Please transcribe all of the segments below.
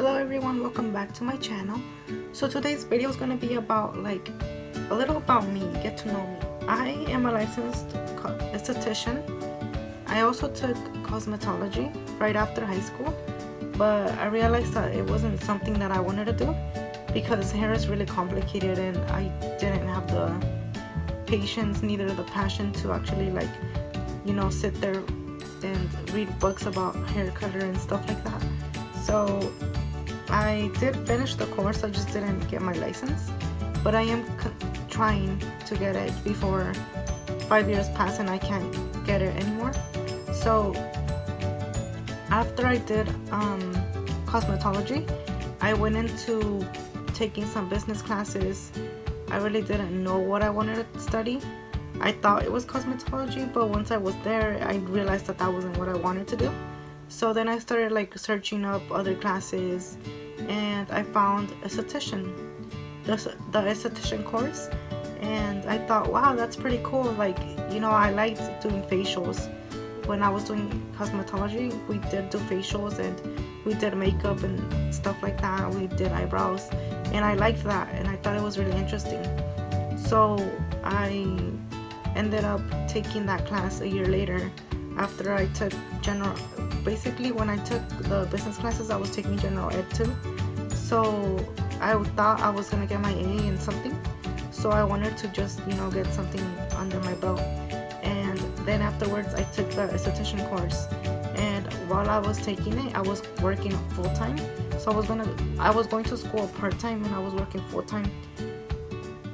Hello everyone, welcome back to my channel. So today's video is going to be about a little about me, get to know me. I am a licensed esthetician. I also took cosmetology right after high school, but I realized that it wasn't something that I wanted to do because hair is really complicated and I didn't have the patience, neither the passion to actually sit there and read books about hair color and stuff like that. So I did finish the course, I just didn't get my license, but I am trying to get it before 5 years pass and I can't get it anymore. So after I did cosmetology, I went into taking some business classes. I really didn't know what I wanted to study. I thought it was cosmetology, but once I was there, I realized that that wasn't what I wanted to do. So then I started searching up other classes, and I found esthetician, the esthetician course, and I thought, wow, that's pretty cool. I liked doing facials. When I was doing cosmetology, we did do facials and we did makeup and stuff like that. We did eyebrows, and I liked that, and I thought it was really interesting. So I ended up taking that class a year later after I took general. Basically, when I took the business classes, I was taking general ed too. So I thought I was gonna get my A in something. So I wanted to just, get something under my belt. And then afterwards, I took the esthetician course. And while I was taking it, I was working full time. So I was going to school part time and I was working full time.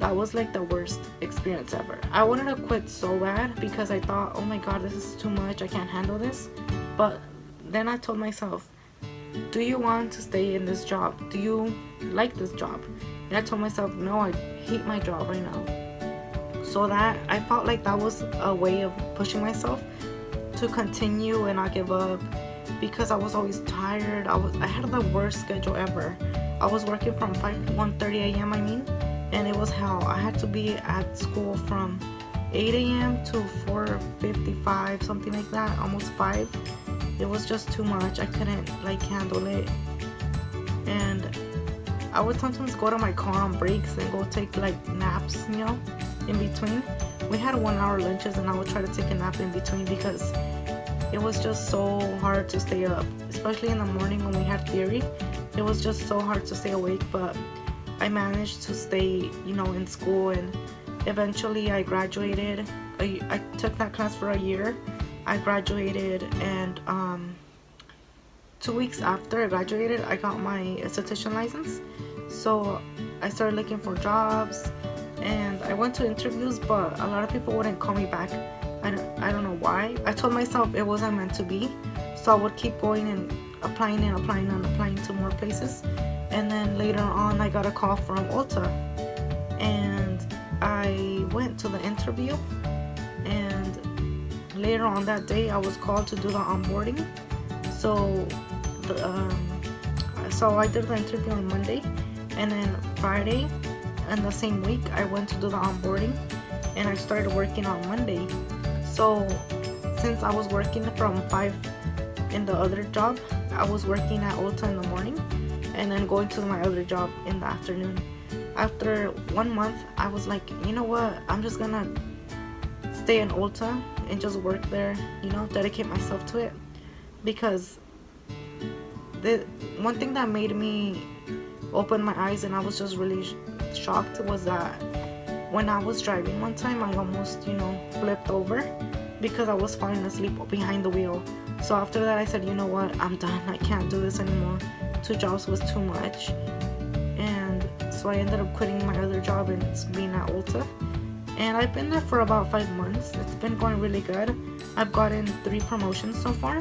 That was the worst experience ever. I wanted to quit so bad because I thought, oh my god, this is too much, I can't handle this. But then I told myself, do you want to stay in this job? Do you like this job? And I told myself, no, I hate my job right now. So that I felt like that was a way of pushing myself to continue and not give up, because I was always tired. I had the worst schedule ever. I was working from 1:30 a.m. and it was hell. I had to be at school from 8 a.m. to 4:55, something like that, almost 5. It was just too much. I couldn't handle it. And I would sometimes go to my car on breaks and go take naps, in between. We had 1-hour lunches and I would try to take a nap in between because it was just so hard to stay up, especially in the morning when we had theory. It was just so hard to stay awake, but I managed to stay, in school, and eventually I graduated. I took that class for a year. I graduated, and 2 weeks after I graduated, I got my esthetician license. So I started looking for jobs, and I went to interviews, but a lot of people wouldn't call me back. I don't know why. I told myself it wasn't meant to be, so I would keep going and applying to more places. And then later on, I got a call from Ulta, and I went to the interview, and later on that day I was called to do the onboarding. So I did the interview on Monday, and then Friday and the same week I went to do the onboarding, and I started working on Monday. So since I was working from 5 in the other job, I was working at Ulta in the morning and then going to my other job in the afternoon. After 1 month, I was like, you know what, I'm just gonna stay in Ulta and just work there, dedicate myself to it. Because the one thing that made me open my eyes and I was just really shocked was that when I was driving one time, I almost flipped over because I was falling asleep behind the wheel. So after that, I said, you know what, I'm done, I can't do this anymore. 2 jobs was too much. And so I ended up quitting my other job and being at Ulta. And I've been there for about 5 months. It's been going really good. I've gotten 3 promotions so far,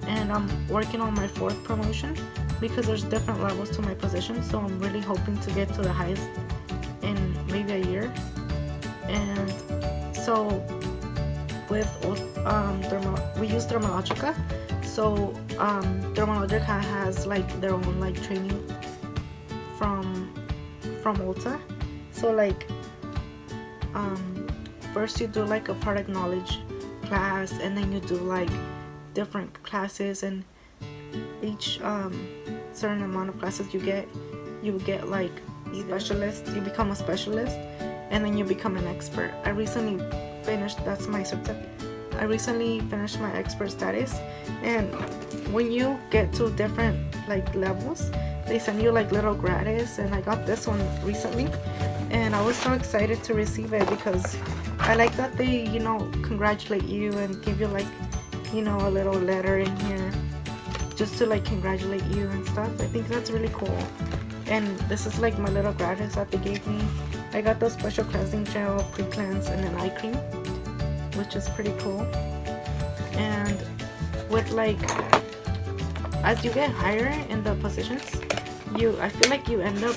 and I'm working on my 4th promotion because there's different levels to my position. So I'm really hoping to get to the highest in maybe a year. And so with we use Dermalogica. So Dermalogica has their own training from Ulta. So first you do a product knowledge class, and then you do different classes, and each certain amount of classes you get like specialist, you become a specialist, and then you become an expert. I recently finished, that's my certificate. I recently finished my expert status, and when you get to different like levels, they send you like little gratis, and I got this one recently, and I was so excited to receive it because I like that they, you know, congratulate you and give you like, you know, a little letter in here just to like congratulate you and stuff. I think that's really cool. And this is like my little gratis that they gave me. I got the special cleansing gel, pre-cleanse, and an eye cream, which is pretty cool. And with like, as you get higher in the positions, I feel like you end up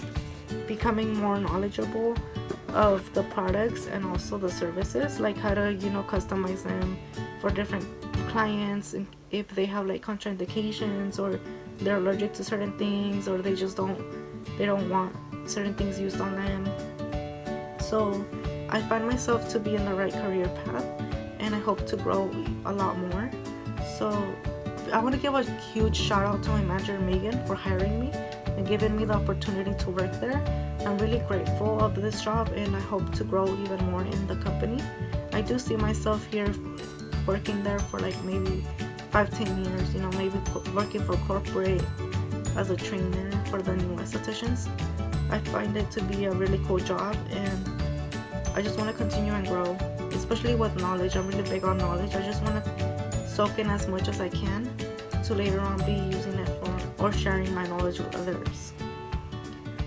becoming more knowledgeable of the products and also the services, like how to, you know, customize them for different clients, and if they have like contraindications or they're allergic to certain things, or they just don't want certain things used on them. So I find myself to be in the right career path, and I hope to grow a lot more. So I want to give a huge shout out to my manager Megan for hiring me and giving me the opportunity to work there. I'm really grateful of this job, and I hope to grow even more in the company. I do see myself here working there for like maybe 5-10 years, you know, maybe working for corporate as a trainer for the new estheticians. I find it to be a really cool job, and I just want to continue and grow, especially with knowledge. I'm really big on knowledge. I just want to soak in as much as I can to later on be using it for, or sharing my knowledge with others.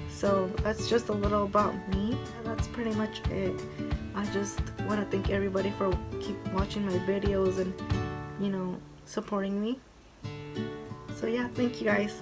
So that's just a little about me. That's pretty much it. I just want to thank everybody for keep watching my videos and, you know, supporting me. So yeah, thank you guys.